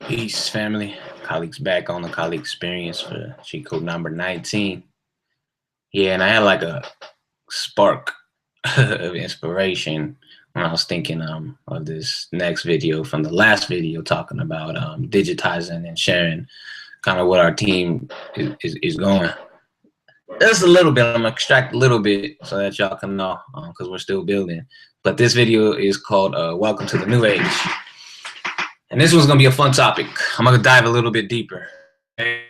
Peace, family. Kaliq's back on the Kaliq experience for cheat code number 19. Yeah, and I had like a spark of inspiration when I was thinking of this next video from the last video talking about digitizing and sharing kind of what our team is going. Just a little bit. I'm gonna extract a little bit so that y'all can know because we're still building. But this video is called Welcome to the New Age. And this one's gonna be a fun topic. I'm gonna dive a little bit deeper. Okay?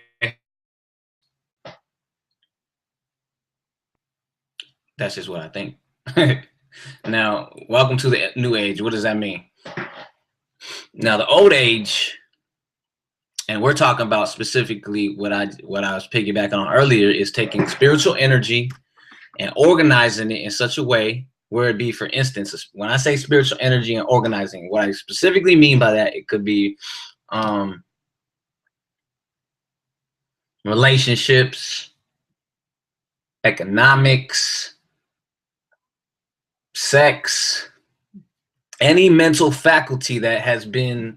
That's just what I think. Now, welcome to the new age. What does that mean? Now, the old age, and we're talking about specifically what I was piggybacking on earlier, is taking spiritual energy and organizing it in such a way where it be, for instance, when I say spiritual energy and organizing, what I specifically mean by that, it could be relationships, economics, sex, any mental faculty that has been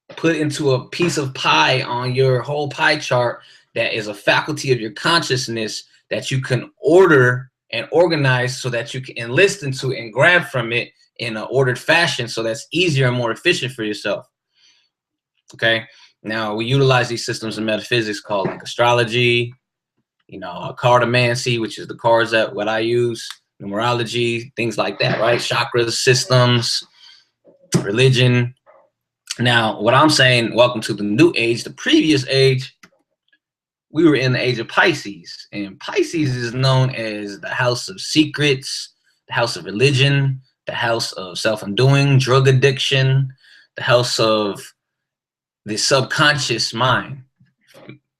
put into a piece of pie on your whole pie chart that is a faculty of your consciousness that you can order and organize so that you can enlist into and grab from it in an ordered fashion, so that's easier and more efficient for yourself. Okay, now we utilize these systems in metaphysics called like astrology, cartomancy, which is the cards that what I use, numerology, things like that, right? Chakras, systems, religion. Now, what I'm saying, welcome to the new age. The previous age, we were in the age of Pisces, and Pisces is known as the house of secrets, the house of religion, the house of self-undoing, drug addiction, the house of the subconscious mind.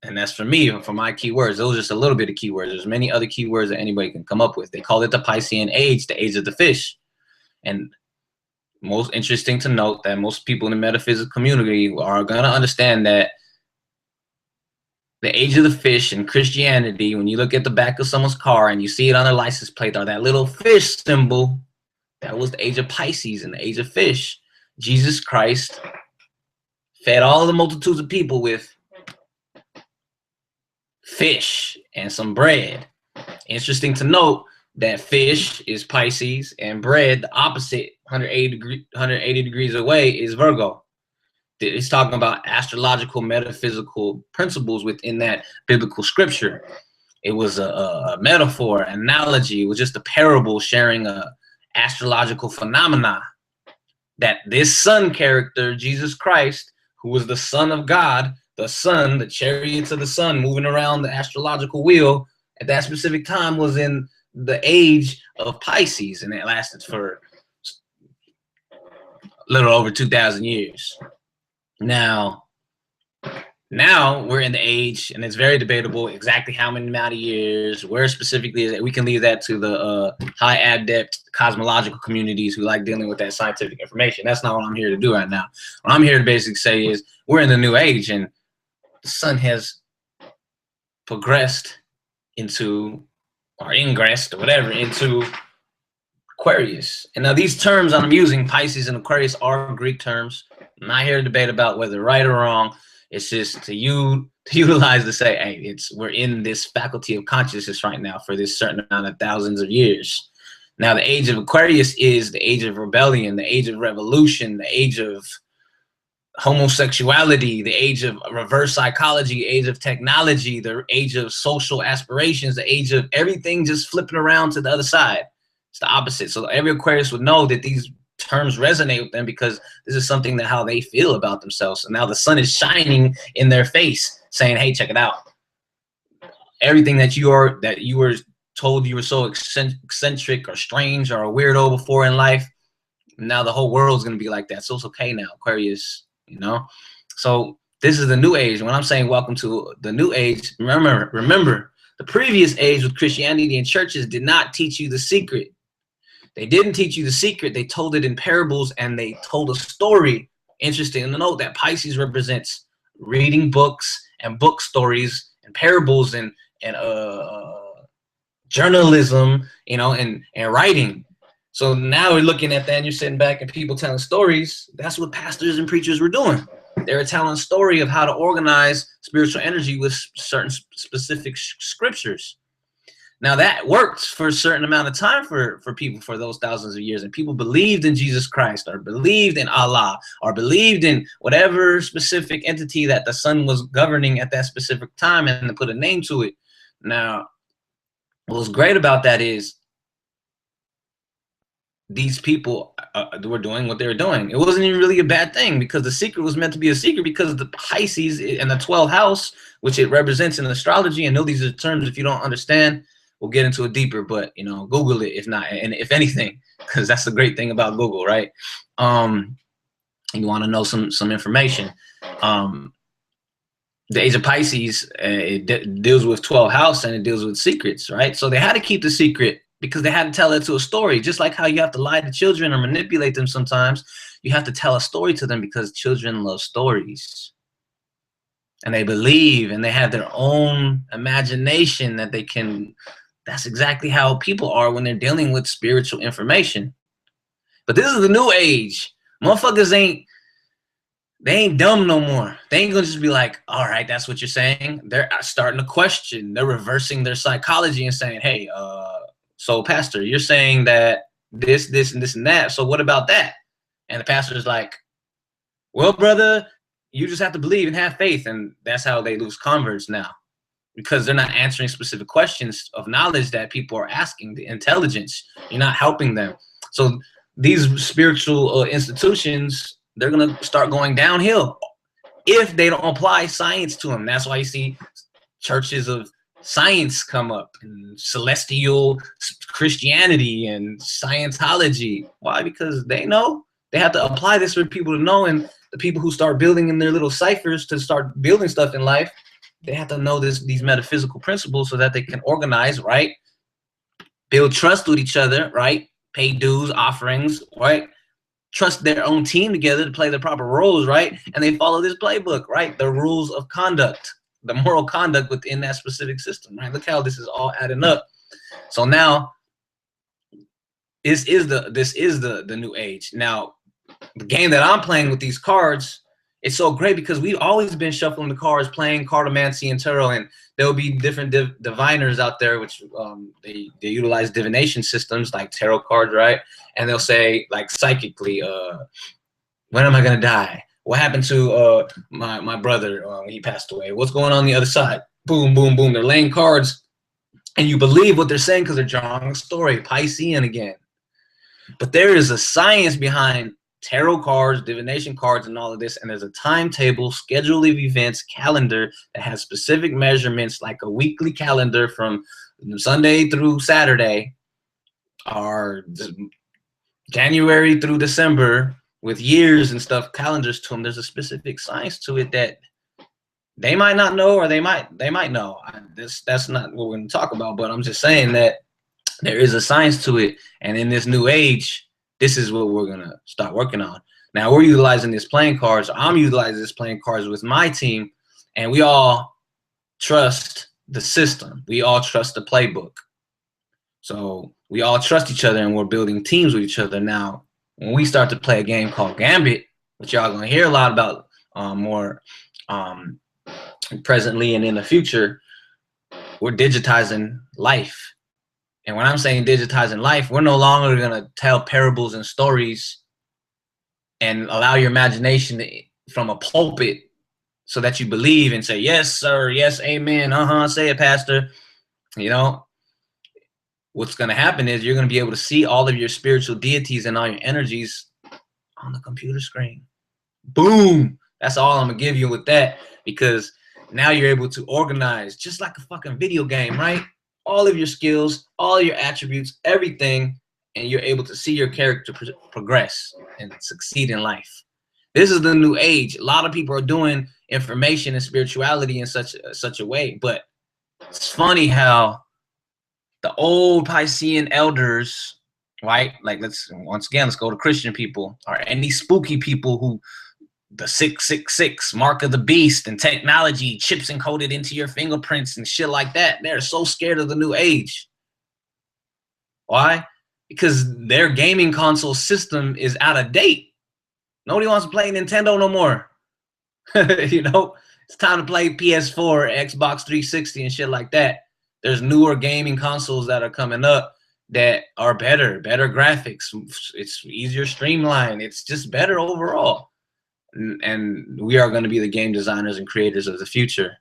And that's for me, for my keywords. Those are just a little bit of keywords. There's many other keywords that anybody can come up with. They call it the Piscean age, the age of the fish. And most interesting to note that most people in the metaphysical community are going to understand that the age of the fish in Christianity, when you look at the back of someone's car and you see it on their license plate or that little fish symbol, that was the age of Pisces and the age of fish. Jesus Christ fed all the multitudes of people with fish and some bread. Interesting to note that fish is Pisces and bread, the opposite, 180 degrees away, is Virgo. It's talking about astrological metaphysical principles within that biblical scripture. It was a metaphor, an analogy. It was just a parable sharing a astrological phenomena that this sun character, Jesus Christ, who was the Son of God, the sun, the chariots of the sun moving around the astrological wheel at that specific time, was in the age of Pisces, and it lasted for a little over 2,000 years. Now we're in the age, and it's very debatable exactly how many amount of years, where specifically is it. We can leave that to the high adept cosmological communities who like dealing with that scientific information. That's not what I'm here to do right now. What I'm here to basically say is we're in the new age, and the sun has progressed into, or ingressed, or whatever, into Aquarius. And now these terms I'm using, Pisces and Aquarius, are Greek terms. I'm not here to debate about whether right or wrong. It's just to utilize to say, hey, we're in this faculty of consciousness right now for this certain amount of thousands of years. Now, the age of Aquarius is the age of rebellion, the age of revolution, the age of homosexuality, the age of reverse psychology, age of technology, the age of social aspirations, the age of everything just flipping around to the other side. It's the opposite. So every Aquarius would know that these terms resonate with them because this is something that how they feel about themselves. And now the sun is shining in their face saying, hey, check it out. Everything that you were told you were so eccentric or strange or a weirdo before in life, now the whole world's going to be like that. So it's okay now, Aquarius, So this is the new age. When I'm saying welcome to the new age, remember the previous age with Christianity and churches did not teach you the secret. They didn't teach you the secret. They told it in parables, and they told a story. Interesting to note that Pisces represents reading books and book stories and parables and journalism, and writing. So now we're looking at that, and you're sitting back and people telling stories. That's what pastors and preachers were doing. They were telling a story of how to organize spiritual energy with certain specific scriptures. Now that worked for a certain amount of time for people for those thousands of years, and people believed in Jesus Christ, or believed in Allah, or believed in whatever specific entity that the sun was governing at that specific time, and to put a name to it. Now, what's great about that is these people were doing what they were doing. It wasn't even really a bad thing, because the secret was meant to be a secret, because the Pisces and the 12th house, which it represents in astrology, and know these are terms if you don't understand, we'll get into it deeper, but you know, Google it if not, and if anything, because that's the great thing about Google, right? You want to know some information. The age of Pisces, it deals with 12th house, and it deals with secrets, right? So they had to keep the secret because they had to tell it to a story. Just like how you have to lie to children or manipulate them sometimes, you have to tell a story to them, because children love stories. And they believe, and they have their own imagination that they can. That's exactly how people are when they're dealing with spiritual information. But this is the new age. Motherfuckers they ain't dumb no more. They ain't gonna just be like, all right, that's what you're saying. They're starting to question. They're reversing their psychology and saying, hey, so pastor, you're saying that this, and this, and that. So what about that? And the pastor's like, well, brother, you just have to believe and have faith. And that's how they lose converts now, because they're not answering specific questions of knowledge that people are asking, the intelligence. You're not helping them. So these spiritual institutions, they're going to start going downhill if they don't apply science to them. That's why you see churches of science come up, and celestial Christianity and Scientology. Why? Because they know they have to apply this for people to know, and the people who start building in their little ciphers to start building stuff in life, they have to know these metaphysical principles so that they can organize, right? Build trust with each other, right? Pay dues, offerings, right? Trust their own team together to play the proper roles, right? And they follow this playbook, right? The rules of conduct, the moral conduct within that specific system, right? Look how this is all adding up. So now, this is the new age. Now, the game that I'm playing with these cards, it's so great because we've always been shuffling the cards, playing cartomancy and tarot, and there'll be different diviners out there, which they utilize divination systems like tarot cards, right? And they'll say, like, psychically, when am I gonna die? What happened to my brother when he passed away? What's going on the other side? Boom, boom, boom. They're laying cards, and you believe what they're saying because they're drawing a story, Piscean again. But there is a science behind tarot cards, divination cards, and all of this, and there's a timetable, schedule of events, calendar that has specific measurements, like a weekly calendar from Sunday through Saturday, or January through December, with years and stuff, calendars to them. There's a specific science to it that they might not know, or they might know. That's not what we're going to talk about, but I'm just saying that there is a science to it, and in this new age, this is what we're going to start working on. Now, we're utilizing this playing cards. I'm utilizing this playing cards with my team, and we all trust the system. We all trust the playbook. So we all trust each other, and we're building teams with each other. Now, when we start to play a game called Gambit, which y'all going to hear a lot about more presently and in the future, we're digitizing life. And when I'm saying digitizing life, we're no longer going to tell parables and stories and allow your imagination from a pulpit so that you believe and say, yes, sir, yes, amen, say it, pastor. You know, what's going to happen is you're going to be able to see all of your spiritual deities and all your energies on the computer screen. Boom. That's all I'm going to give you with that, because now you're able to organize just like a fucking video game, right? All of your skills, all your attributes, everything, and you're able to see your character progress and succeed in life. This is the new age. A lot of people are doing information and spirituality in such a way, but it's funny how the old Piscean elders, right? Like, let's go to Christian people, or any spooky people who, the 666 mark of the beast and technology chips encoded into your fingerprints and shit like that. They're so scared of the new age. Why? Because their gaming console system is out of date. Nobody wants to play Nintendo no more. You know, it's time to play PS4, Xbox 360, and shit like that. There's newer gaming consoles that are coming up that are better graphics. It's easier streamlined. It's just better overall. And we are going to be the game designers and creators of the future.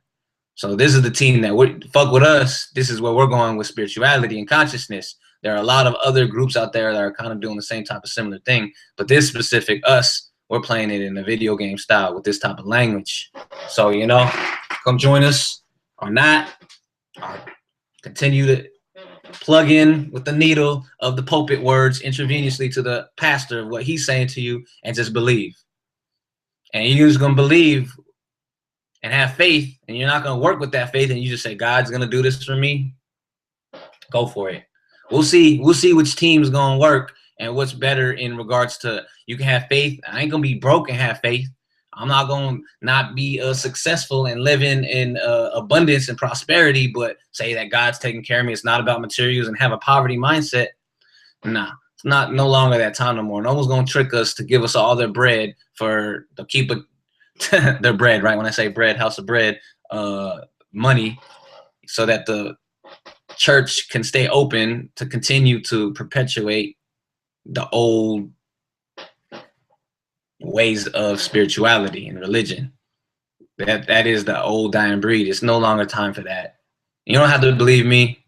So this is the team that would fuck with us. This is where we're going with spirituality and consciousness. There are a lot of other groups out there that are kind of doing the same type of similar thing, but this specific us, we're playing it in a video game style with this type of language. So, you know, come join us or not, or continue to plug in with the needle of the pulpit words intravenously to the pastor of what he's saying to you, and just believe. And you're just going to believe and have faith, and you're not going to work with that faith and you just say, God's going to do this for me. Go for it. We'll see which team's going to work and what's better in regards to, you can have faith. I ain't going to be broke and have faith. I'm not going to not be successful and living in abundance and prosperity, but say that God's taking care of me. It's not about materials and have a poverty mindset. Nah, it's not no longer that time no more. No one's going to trick us to give us all their bread for to keep it their bread, right? When I say bread, house of bread, money, so that the church can stay open to continue to perpetuate the old ways of spirituality and religion. That is the old dying breed. It's no longer time for that. You don't have to believe me,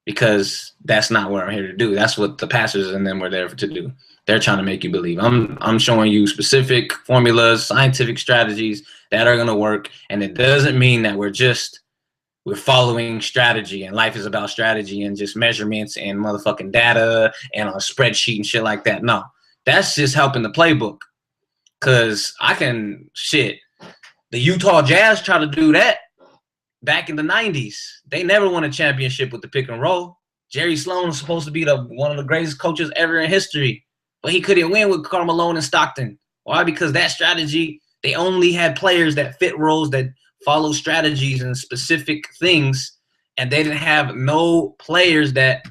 because that's not what I'm here to do. That's what the pastors and them were there to do. They're trying to make you believe. I'm showing you specific formulas, scientific strategies that are going to work. And it doesn't mean that we're following strategy and life is about strategy and just measurements and motherfucking data and on a spreadsheet and shit like that. No, that's just helping the playbook. Cause the Utah Jazz tried to do that back in the 90s. They never won a championship with the pick and roll. Jerry Sloan was supposed to be one of the greatest coaches ever in history, but he couldn't win with Karl Malone and Stockton. Why? Because that strategy, they only had players that fit roles, that follow strategies and specific things, and they didn't have no players that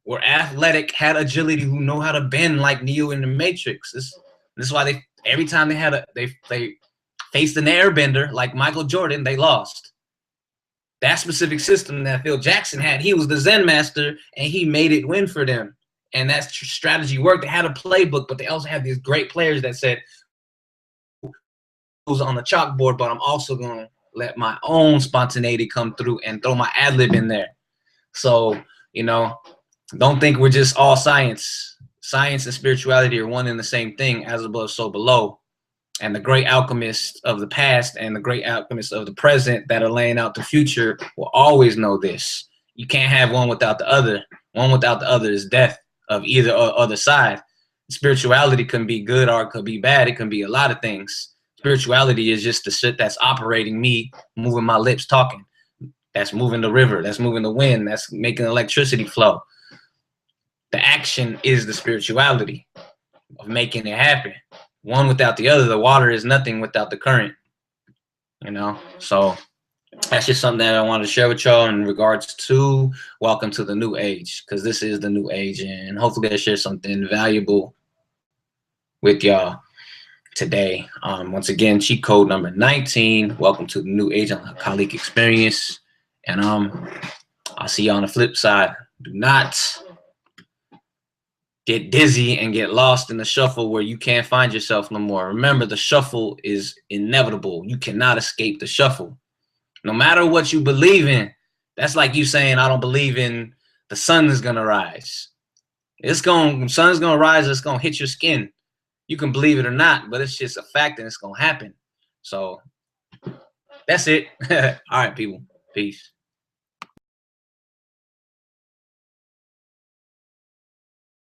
were athletic, had agility, who know how to bend like Neo in the Matrix. This is why every time they faced an airbender like Michael Jordan, they lost. That specific system that Phil Jackson had, he was the Zen master, and he made it win for them. And that strategy worked. They had a playbook, but they also had these great players that said, who's on the chalkboard, but I'm also going to let my own spontaneity come through and throw my ad lib in there. So, you know, don't think we're just all science. Science and spirituality are one and the same thing, as above, so below. And the great alchemists of the past and the great alchemists of the present that are laying out the future will always know this. You can't have one without the other. One without the other is death of either or other side. Spirituality can be good or it could be bad. It can be a lot of things. Spirituality is just the shit that's operating me, moving my lips, talking. That's moving the river. That's moving the wind. That's making electricity flow. The action is the spirituality of making it happen. One without the other. The water is nothing without the current. You know? So that's just something that I wanted to share with y'all in regards to welcome to the new age, because this is the new age, and hopefully I share something valuable with y'all today. Once again, cheat code number 19. Welcome to the new age on the Kaliq experience. And I'll see you on the flip side. Do not get dizzy and get lost in the shuffle where you can't find yourself no more. Remember, the shuffle is inevitable. You cannot escape the shuffle. No matter what you believe in, that's like you saying, I don't believe in the sun is going to rise. The sun's going to rise, it's going to hit your skin. You can believe it or not, but it's just a fact and it's going to happen. So that's it. All right, people. Peace.